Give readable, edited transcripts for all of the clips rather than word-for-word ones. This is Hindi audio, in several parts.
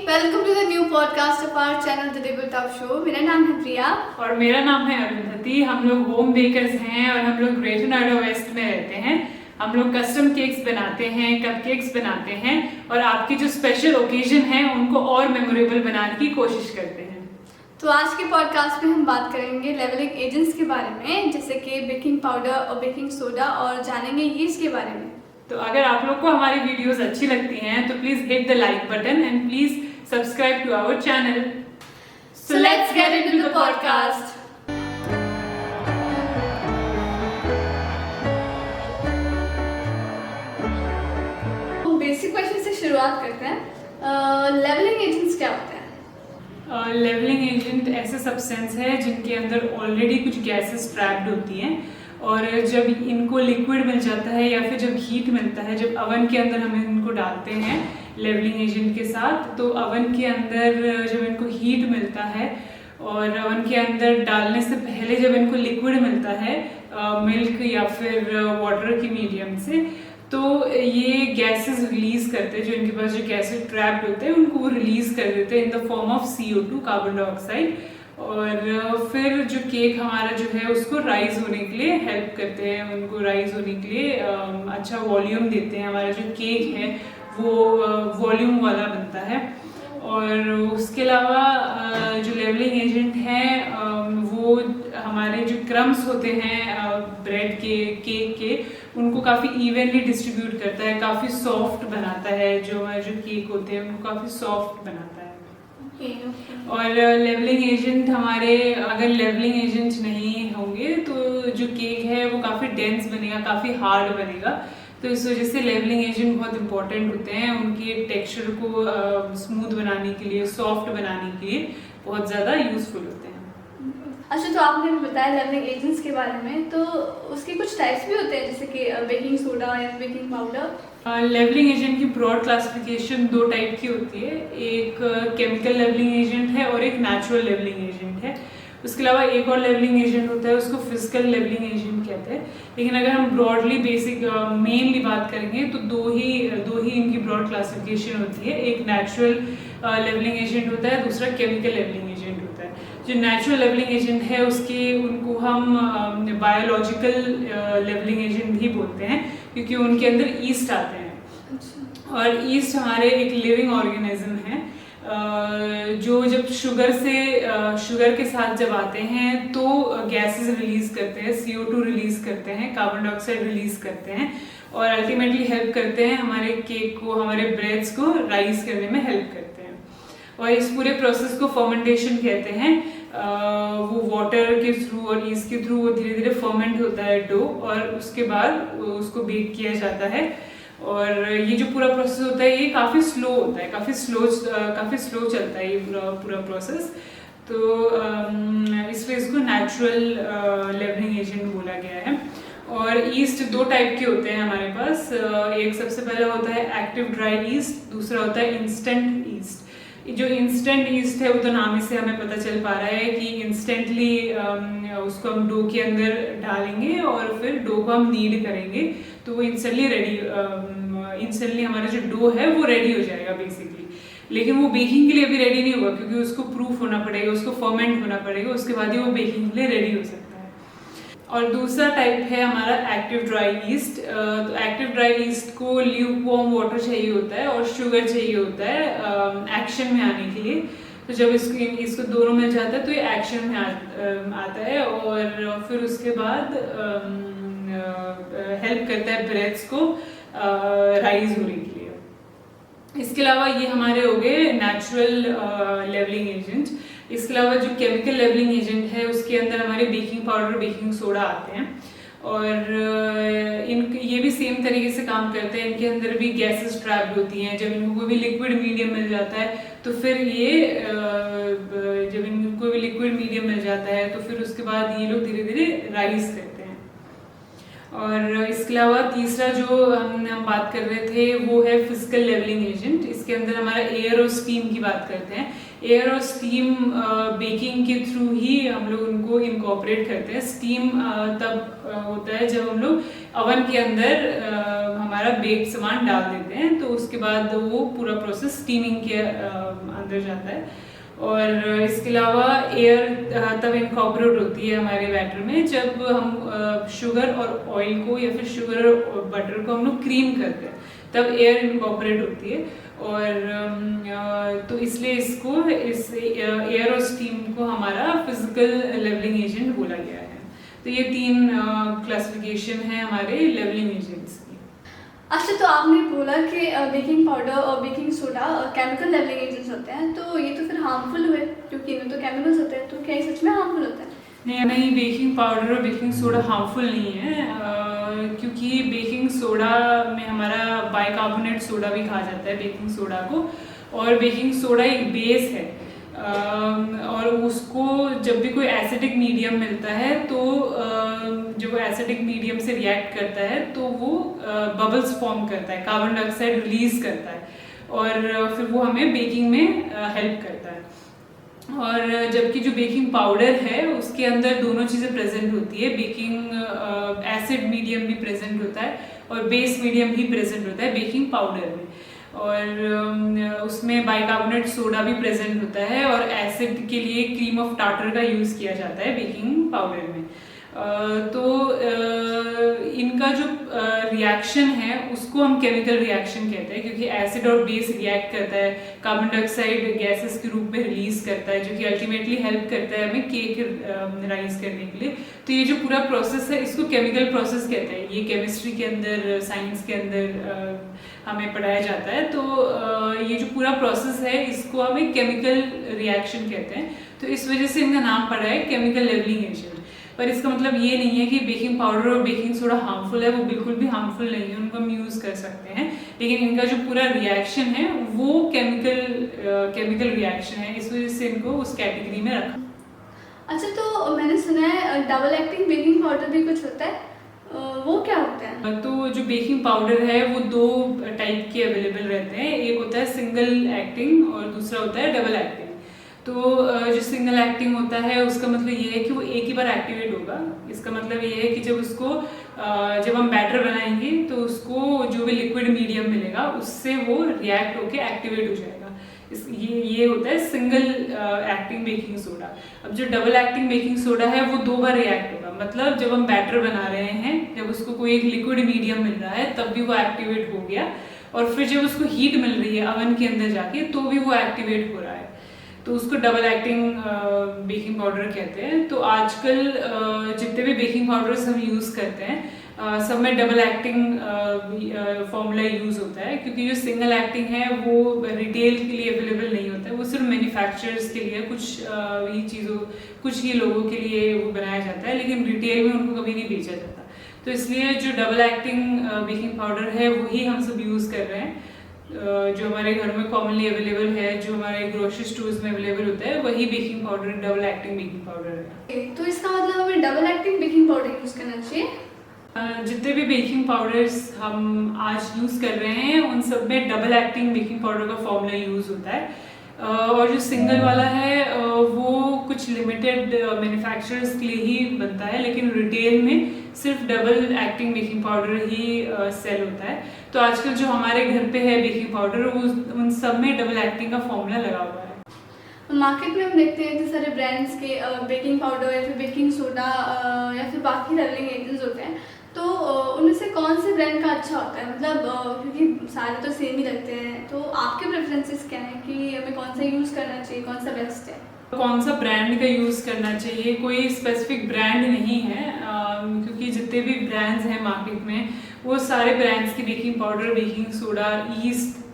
Welcome to the new podcast of our channel the table top show. मेरा नाम है प्रिया और मेरा नाम है अरुंधति। हम लोग होम बेकर्स हैं और हम लोग ग्रेटर नोएडा वेस्ट में रहते हैं। हम लोग कस्टम केक्स बनाते हैं, कप केक्स बनाते हैं और आपके जो स्पेशल ओकेजन हैं उनको और मेमोरेबल बनाने की कोशिश करते हैं। तो आज के पॉडकास्ट में हम बात करेंगे लेवलिंग एजेंट्स के बारे में, जैसे कि बेकिंग पाउडर और बेकिंग सोडा, और जानेंगे यीस्ट के बारे में। तो अगर आप लोग को हमारी वीडियोस अच्छी लगती हैं तो please hit the like button and please subscribe to our channel. So let's get into the podcast. Basic question से शुरुआत करते हैं। लेवलिंग एजेंट्स क्या होते हैं? लेवलिंग एजेंट ऐसे सब्सटेंस है जिनके अंदर ऑलरेडी कुछ गैसेस ट्रैप्ड होती हैं और जब इनको लिक्विड मिल जाता है या फिर जब हीट मिलता है, जब अवन के अंदर हम इनको डालते हैं लेवलिंग एजेंट के साथ, तो अवन के अंदर जब इनको हीट मिलता है और अवन के अंदर डालने से पहले जब इनको लिक्विड मिलता है मिल्क या फिर वाटर के मीडियम से, तो ये गैसेस रिलीज करते हैं। जो इनके पास जो गैसेस ट्रैप्ड होते हैं उनको वो रिलीज कर देते हैं in the form of CO2, carbon dioxide, और फिर जो केक हमारा जो है उसको राइज होने के लिए हेल्प करते हैं। उनको राइज होने के लिए अच्छा वॉल्यूम देते हैं। हमारा जो केक है वो वॉल्यूम वाला बनता है। और उसके अलावा जो लेवलिंग एजेंट है वो हमारे जो क्रम्स होते हैं ब्रेड के, केक के, उनको काफ़ी इवनली डिस्ट्रीब्यूट करता है, काफ़ी सॉफ्ट बनाता है। जो हमारे जो केक होते हैं उनको काफ़ी सॉफ्ट बनाता है। और लेवलिंग एजेंट हमारे, अगर लेवलिंग एजेंट नहीं होंगे तो जो केक है वो काफ़ी डेंस बनेगा, काफ़ी हार्ड बनेगा। तो इस वजह से लेवलिंग एजेंट बहुत इंपॉर्टेंट होते हैं। उनके टेक्सचर को स्मूथ बनाने के लिए, सॉफ्ट बनाने के लिए बहुत ज़्यादा यूजफुल होते हैं। अच्छा, तो आपने भी बताया लेवलिंग एजेंट्स के बारे में, तो उसके कुछ टाइप्स भी होते हैं, जैसे कि बेकिंग सोडा या बेकिंग पाउडर। लेवलिंग एजेंट की ब्रॉड क्लासिफिकेशन दो टाइप की होती है। एक केमिकल लेवलिंग एजेंट है और एक नेचुरल लेवलिंग एजेंट है। उसके अलावा एक और लेवलिंग एजेंट होता है, उसको फिजिकल लेवलिंग एजेंट कहते हैं। लेकिन अगर हम ब्रॉडली बेसिक मेनली बात करेंगे तो दो ही इनकी ब्रॉड क्लासिफिकेशन होती है। एक नेचुरल लेवलिंग एजेंट होता है, दूसरा केमिकल लेवलिंग एजेंट होता है। जो नेचुरल लेवलिंग एजेंट है उनको हम बायोलॉजिकल लेवलिंग एजेंट भी बोलते हैं, क्योंकि उनके अंदर ईस्ट आते हैं। और ईस्ट हमारे एक लिविंग ऑर्गेनिज्म है जो जब शुगर के साथ जब आते हैं तो गैसेस रिलीज करते हैं, CO2 रिलीज करते हैं, कार्बन डाइऑक्साइड रिलीज करते हैं और अल्टीमेटली हेल्प करते हैं हमारे केक को, हमारे ब्रेड्स को राइज करने में हेल्प करते हैं। और इस पूरे प्रोसेस को फर्मेंटेशन कहते हैं। वो वाटर के थ्रू और ईस्ट के थ्रू वो धीरे धीरे फर्मेंट होता है डो, और उसके बाद उसको बेक किया जाता है। और ये जो पूरा प्रोसेस होता है ये काफ़ी स्लो होता है, काफ़ी स्लो चलता है ये पूरा प्रोसेस। तो इसलिए इसको नेचुरल लेवलिंग एजेंट बोला गया है। और ईस्ट दो टाइप के होते हैं हमारे पास। एक सबसे पहला होता है एक्टिव ड्राई ईस्ट, दूसरा होता है इंस्टेंट ईस्ट। जो इंस्टेंट ईस्ट है वो तो नाम से हमें पता चल पा रहा है कि इंस्टेंटली उसको हम डो के अंदर डालेंगे और फिर डो को हम नीड करेंगे तो वो इंस्टेंटली हमारा जो डो है वो रेडी हो जाएगा बेसिकली। लेकिन वो बेकिंग के लिए अभी रेडी नहीं होगा, क्योंकि उसको प्रूफ होना पड़ेगा, उसको फर्मेंट होना पड़ेगा, उसके बाद ही वो बेकिंग के लिए रेडी हो सकता है। और दूसरा टाइप है हमारा एक्टिव ड्राई ईस्ट। तो एक्टिव ड्राई ईस्ट को ल्यूकवार्म वाटर चाहिए होता है और शुगर चाहिए होता है एक्शन में आने के लिए। तो जब इसको दोनों मिल जाता है तो ये एक्शन में आता है और फिर उसके बाद हेल्प करता है ब्रेड्स को राइज होने के लिए। इसके अलावा ये हमारे हो गए नेचुरल लेवलिंग एजेंट। इसके अलावा जो केमिकल लेवलिंग एजेंट है उसके अंदर हमारे बेकिंग पाउडर, बेकिंग सोडा आते हैं और ये भी सेम तरीके से काम करते हैं। इनके अंदर भी गैसेस ट्रैप्ड होती हैं। जब इनको कोई भी लिक्विड मीडियम मिल जाता है तो फिर जब इनको कोई भी लिक्विड मीडियम मिल जाता है तो फिर उसके बाद ये लोग धीरे धीरे राइज करते हैं। और इसके अलावा तीसरा जो हम बात कर रहे थे वो है फिजिकल लेवलिंग एजेंट। इसके अंदर हमारा एयर और स्टीम की बात करते हैं। एयर और स्टीम बेकिंग के थ्रू ही हम लोग उनको इनकॉर्पोरेट करते हैं। स्टीम तब होता है जब हम लोग ओवन के अंदर हमारा बेक सामान डाल देते हैं, तो उसके बाद वो पूरा प्रोसेस स्टीमिंग के अंदर जाता है। और इसके अलावा एयर तब इनकॉर्पोरेट होती है हमारे बैटर में जब हम शुगर और ऑयल को या फिर शुगर और बटर को हम लोग क्रीम करते हैं, तब एयर इनकॉर्पोरेट होती है। और तो इसलिए इस एयर और स्टीम को हमारा फिजिकल लेवलिंग एजेंट बोला गया है। तो ये 3 क्लासिफिकेशन है हमारे लेवलिंग एजेंट्स की। अच्छा, तो आपने बोला कि बेकिंग पाउडर और baking soda chemical leavening agents होते हैं, तो ये तो फिर हार्मफुल हुए क्योंकि इनमें तो केमिकल्स होते हैं, तो क्या ये सच में हार्मफुल होता है? नहीं, बेकिंग पाउडर और बेकिंग सोडा हार्मफुल नहीं है, क्योंकि बेकिंग सोडा में हमारा बाइकार्बोनेट सोडा भी कहा जाता है बेकिंग सोडा को, और बेकिंग सोडा एक बेस है। और उसको जब भी कोई एसिडिक मीडियम मिलता है तो जब वो एसिडिक मीडियम से रिएक्ट करता है तो वो बबल्स फॉर्म करता है, कार्बन डाइऑक्साइड रिलीज करता है, और फिर वो हमें बेकिंग में हेल्प करता है। और जबकि जो बेकिंग पाउडर है उसके अंदर दोनों चीज़ें प्रेजेंट होती है, बेकिंग एसिड मीडियम भी प्रेजेंट होता है और बेस मीडियम भी प्रेजेंट होता है बेकिंग पाउडर में, और उसमें बाइकार्बोनेट सोडा भी प्रेजेंट होता है, और एसिड के लिए क्रीम ऑफ टार्टर का यूज़ किया जाता है बेकिंग पाउडर में। तो इनका जो रिएक्शन है उसको हम केमिकल रिएक्शन कहते हैं, क्योंकि एसिड और बेस रिएक्ट करता है, कार्बन डाइऑक्साइड गैसेस के रूप में रिलीज करता है, जो कि अल्टीमेटली हेल्प करता है हमें केक राइज करने के लिए। तो ये जो पूरा प्रोसेस है इसको केमिकल प्रोसेस कहते हैं। ये केमिस्ट्री के अंदर, साइंस के अंदर हमें पढ़ाया जाता है। तो ये जो पूरा प्रोसेस है इसको हमें केमिकल रिएक्शन कहते हैं, तो इस वजह से इनका नाम पड़ा है केमिकल लेवलिंग एजेंट। पर इसका मतलब ये नहीं है कि बेकिंग पाउडर और बेकिंग सोडा हार्मफुल है, वो बिल्कुल भी हार्मफुल नहीं है, उनको हम यूज़ कर सकते हैं, लेकिन इनका जो पूरा रिएक्शन है वो केमिकल रिएक्शन है, इस वजह से इनको उस कैटेगरी में रखा। अच्छा, तो मैंने सुना है डबल एक्टिंग बेकिंग पाउडर भी कुछ होता है, वो क्या होता है? तो जो बेकिंग पाउडर है वो 2 टाइप के अवेलेबल रहते हैं, एक होता है सिंगल एक्टिंग और दूसरा होता है डबल एक्टिंग। तो जो सिंगल एक्टिंग होता है उसका मतलब ये है कि वो एक ही बार एक्टिवेट होगा। इसका मतलब ये है कि जब हम बैटर बनाएंगे तो उसको जो भी लिक्विड मीडियम मिलेगा उससे वो रिएक्ट होके एक्टिवेट हो जाएगा। ये होता है सिंगल एक्टिंग बेकिंग सोडा। अब जो डबल एक्टिंग बेकिंग सोडा है वो 2 बार रिएक्ट होगा, मतलब जब हम बैटर बना रहे हैं, जब उसको कोई एक लिक्विड मीडियम मिल रहा है तब भी वो एक्टिवेट हो गया, और फिर जब उसको हीट मिल रही है ओवन के अंदर जाके तो भी वो एक्टिवेट हो रहा है, तो उसको डबल एक्टिंग बेकिंग पाउडर कहते हैं। तो आजकल जितने भी बेकिंग पाउडर्स हम यूज़ करते हैं सब में डबल एक्टिंग फॉर्मूला यूज़ होता है, क्योंकि जो सिंगल एक्टिंग है वो रिटेल के लिए अवेलेबल नहीं होता है, वो सिर्फ मैन्युफैक्चरर्स के लिए कुछ ही लोगों के लिए वो बनाया जाता है, लेकिन रिटेल में उनको कभी नहीं बेचा जाता। तो इसलिए जो डबल एक्टिंग बेकिंग पाउडर है वही हम सब यूज़ कर रहे हैं, जो हमारे घर में कॉमनली अवेलेबल है, जो हमारे ग्रोसरी स्टोर्स में अवेलेबल होता है, वही baking powder double acting baking powder है। तो इसका मतलब हमें double acting baking powder use करना चाहिए। जितने भी बेकिंग पाउडर्स हम आज यूज़ कर रहे हैं उन सब में डबल एक्टिंग बेकिंग पाउडर का फॉर्मूला यूज़ होता है, और जो सिंगल वाला है वो कुछ लिमिटेड मैन्युफैक्चरर्स के लिए ही बनता है, लेकिन रिटेल में सिर्फ डबल एक्टिंग बेकिंग पाउडर ही सेल होता है। तो आजकल जो हमारे घर पे है बेकिंग पाउडर वो उन सब में डबल एक्टिंग का फॉर्मूला लगा हुआ है। मार्केट में हम देखते हैं इतने सारे ब्रांड्स के बेकिंग पाउडर या फिर बेकिंग सोडा या फिर बाकी लेवलिंग एजेंट्स होते हैं, तो उनमें से कौन से ब्रांड का अच्छा होता है? मतलब क्योंकि सारे तो सेम ही लगते हैं, तो आपके प्रेफरेंसेस क्या हैं कि हमें कौन सा यूज़ करना चाहिए, कौन सा बेस्ट है? कौन सा ब्रांड का यूज़ करना चाहिए, कोई स्पेसिफिक ब्रांड नहीं है, क्योंकि जितने भी ब्रांड्स हैं मार्केट में वो सारे ब्रांड्स की baking powder, baking soda, east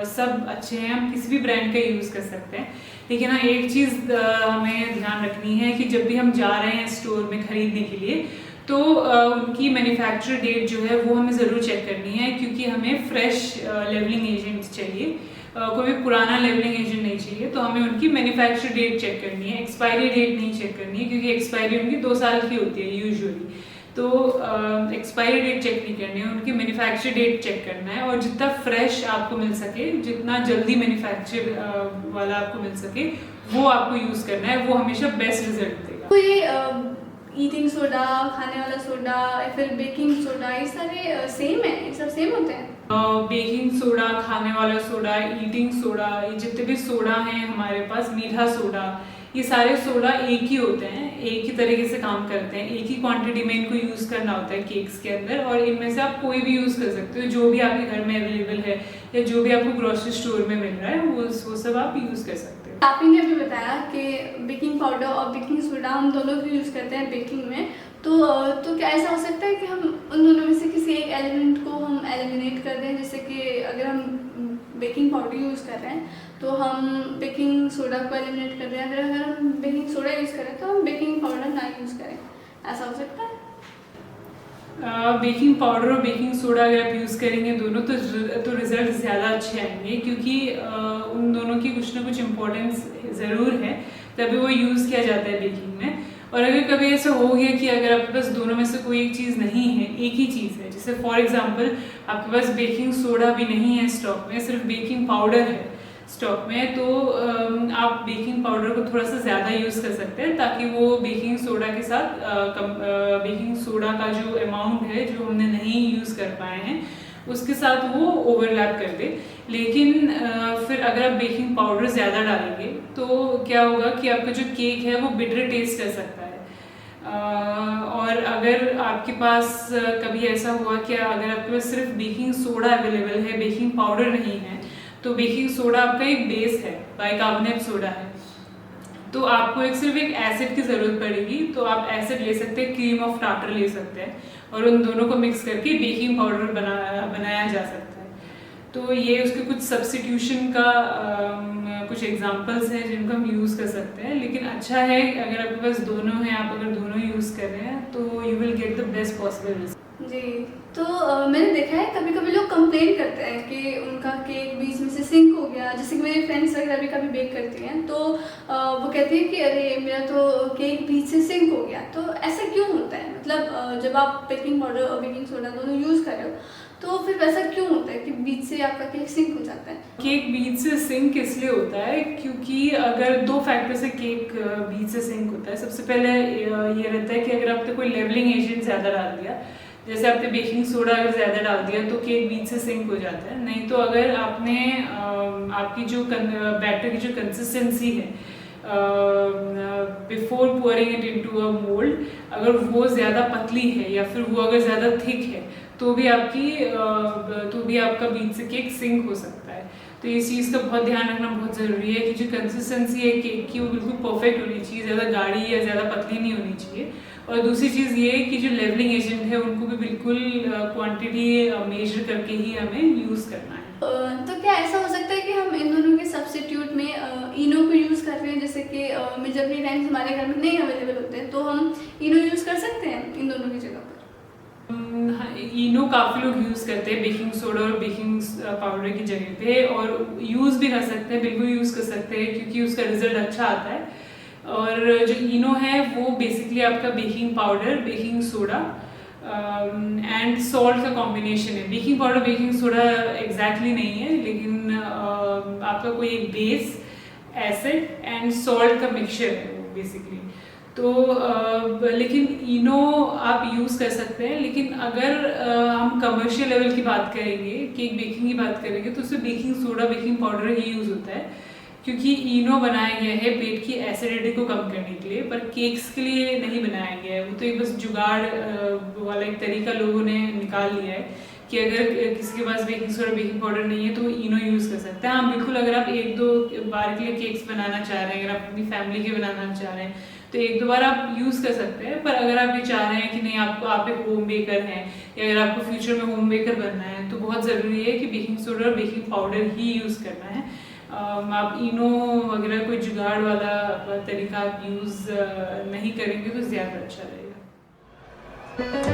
सब अच्छे हैं, हम किसी भी ब्रांड का यूज़ कर सकते हैं। लेकिन हाँ, एक चीज़ हमें ध्यान रखनी है कि जब भी हम जा रहे हैं स्टोर में ख़रीदने के लिए तो उनकी मैन्युफैक्चर डेट जो है वो हमें ज़रूर चेक करनी है, क्योंकि हमें फ्रेश लेवलिंग एजेंट्स चाहिए, कोई भी पुराना लेवलिंग एजेंट नहीं चाहिए। तो हमें उनकी मैन्युफैक्चर डेट चेक करनी है, एक्सपायरी डेट नहीं चेक करनी है, क्योंकि एक्सपायरी उनकी 2 साल की होती है यूजुअली। तो एक्सपायरी डेट चेक नहीं करनी है, उनकी मैन्युफैक्चर डेट चेक करना है, और जितना फ्रेश आपको मिल सके, जितना जल्दी मैन्युफैक्चर वाला आपको मिल सके वो आपको यूज़ करना है, वो हमेशा बेस्ट रिजल्ट देगा। तो ये ईटिंग सोडा, खाने वाला सोडा या फिर बेकिंग सोडा, ये सारे सेम है, ये सब सेम होते हैं? बेकिंग सोडा, खाने वाला सोडा, ईटिंग सोडा, ये जितने भी सोडा हैं हमारे पास, मीठा सोडा, ये सारे सोडा एक ही होते हैं, एक ही तरीके से काम करते हैं, एक ही क्वांटिटी में इनको यूज़ करना होता है केक्स के अंदर, और इनमें से आप कोई भी यूज़ कर सकते हो, जो भी आपके घर में अवेलेबल है या जो भी आपको ग्रोसरी स्टोर में मिल रहा है वो सब आप यूज़ कर सकते हो। आपने अभी बताया कि बेकिंग पाउडर और बेकिंग सोडा हम दोनों भी यूज़ करते हैं बेकिंग में, तो क्या ऐसा हो सकता है कि हम उन दोनों में से किसी एक एलिमेंट को हम एलिमिनेट कर दें? जैसे कि अगर हम बेकिंग पाउडर यूज़ कर रहे हैं तो हम बेकिंग सोडा को एलिमिनेट कर रहे हैं, अगर हम बेकिंग सोडा यूज़ करें तो हम बेकिंग पाउडर ना यूज़ करें, ऐसा हो सकता है? बेकिंग पाउडर और बेकिंग सोडा अगर आप यूज़ करेंगे दोनों तो रिजल्ट ज़्यादा अच्छे आएंगे, क्योंकि उन दोनों की कुछ ना कुछ इम्पोर्टेंस ज़रूर है, तभी वो यूज़ किया जाता है बेकिंग में। और अगर कभी ऐसा हो गया कि अगर आपके पास दोनों में से कोई एक चीज़ नहीं है, एक ही चीज़ है, जैसे फॉर एग्जांपल आपके पास बेकिंग सोडा भी नहीं है स्टॉक में, सिर्फ बेकिंग पाउडर है स्टॉक में, तो आप बेकिंग पाउडर को थोड़ा सा ज़्यादा यूज़ कर सकते हैं, ताकि वो बेकिंग सोडा के साथ बेकिंग सोडा का जो अमाउंट है जो हमने नहीं यूज़ कर पाए हैं उसके साथ वो ओवरलैप कर दे। लेकिन फिर अगर आप बेकिंग पाउडर ज़्यादा डालेंगे तो क्या होगा कि आपका जो केक है वो बिटर टेस्ट कर सकता है। और अगर आपके पास कभी ऐसा हुआ कि अगर आपके पास सिर्फ बेकिंग सोडा अवेलेबल है, बेकिंग पाउडर नहीं है, तो बेकिंग सोडा आपका एक बेस है, बाइकार्बोनेट सोडा है, तो आपको सिर्फ एक एसिड की ज़रूरत पड़ेगी, तो आप एसिड ले सकते हैं, क्रीम ऑफ टार्टर ले सकते हैं, और उन दोनों को मिक्स करके बेकिंग पाउडर बनाया जा सकता है। तो ये उसके कुछ सब्स्टिट्यूशन का कुछ एग्जांपल्स हैं जिनको हम यूज़ कर सकते हैं। लेकिन अच्छा है अगर आपके पास दोनों हैं, आप अगर दोनों यूज़ कर रहे हैं तो you will get the best possible result. जी, तो मैंने देखा है कभी कभी लोग कंप्लेन करते हैं कि उनका केक बीच में से सिंक हो गया। जैसे कि मेरी फ्रेंड्स वगैरह भी कभी बेक करती हैं तो वो कहती है कि अरे मेरा तो केक बीच से सिंक हो गया। तो ऐसा क्यों होता है? मतलब जब आप बेकिंग पाउडर और बेकिंग सोडा दोनों यूज़ कर रहे हो तो फिर वैसा क्यों होता है कि बीच से आपका केक सिंक हो जाता है? केक बीच से सिंक इसलिए होता है क्योंकि अगर दो फैक्टर से केक बीच से सिंक होता है। सबसे पहले ये रहता है कि अगर आपने कोई लेवलिंग एजेंट ज़्यादा डाल दिया, जैसे आपने बेकिंग सोडा अगर ज़्यादा डाल दिया तो केक बीच से सिंक हो जाता है। नहीं तो अगर आपने आपकी जो बैटर की जो कंसिस्टेंसी है before pouring it into a mould, अगर वो ज़्यादा पतली है या फिर वो अगर ज़्यादा थिक है तो भी आपका बीच से केक सिंक हो सकता है। तो इस चीज़ का बहुत ध्यान रखना बहुत ज़रूरी है कि जो कंसिस्टेंसी है केक की वो बिल्कुल परफेक्ट होनी चाहिए, ज़्यादा गाढ़ी या ज़्यादा पतली नहीं होनी चाहिए। और दूसरी चीज़ ये है कि जो लेवलिंग एजेंट है उनको भी बिल्कुल क्वांटिटी मेजर करके ही हमें यूज़ करना है। तो क्या ऐसा हो सकता है कि हम इन दोनों के सब्स्टिट्यूट में इनो को यूज़ कर रहे हैं? जैसे कि मेजरमेंट टाइम्स हमारे घर में नहीं अवेलेबल होते हैं तो हम इनो यूज़ कर सकते हैं इन दोनों की जगह पर? इनो काफ़ी लोग यूज़ करते हैं बेकिंग सोडा और बेकिंग पाउडर की जगह पे, और यूज़ भी कर सकते हैं, बिल्कुल यूज़ कर सकते हैं क्योंकि उसका रिजल्ट अच्छा आता है। और जो इनो है वो बेसिकली आपका baking powder, baking soda and salt का कॉम्बिनेशन है। Baking powder baking soda exactly नहीं है, लेकिन आपका कोई एक बेस, एसिड एंड सॉल्ट का मिक्सचर है वो बेसिकली। तो लेकिन इनो आप यूज़ कर सकते हैं, लेकिन अगर हम कमर्शियल लेवल की बात करेंगे, केक बेकिंग की बात करेंगे, तो उसमें बेकिंग सोडा बेकिंग पाउडर ही यूज़ होता है, क्योंकि इनो बनाया गया है पेट की एसिडिटी को कम करने के लिए, पर केक्स के लिए नहीं बनाया गया है। वो तो एक बस जुगाड़ वाला एक तरीका लोगों ने निकाल लिया है कि अगर किसी के पास बेकिंग सोडा बेकिंग पाउडर नहीं है तो वो इनो यूज़ कर सकते हैं। हाँ बिल्कुल, अगर आप एक दो बार के लिए केक्स बनाना चाह रहे हैं, अगर आप अपनी फैमिली के बनाना चाह रहे हैं तो एक दो बार आप यूज़ कर सकते हैं। पर अगर आप ये चाह रहे हैं कि नहीं आप एक होम बेकर हैं या अगर आपको फ्यूचर में होम बेकर बनना है तो बहुत ज़रूरी है कि बेकिंग सोडा और बेकिंग पाउडर ही यूज़ करना है। आप इनो वगैरह कोई जुगाड़ वाला तरीका आप यूज़ नहीं करेंगे तो ज़्यादा अच्छा रहेगा।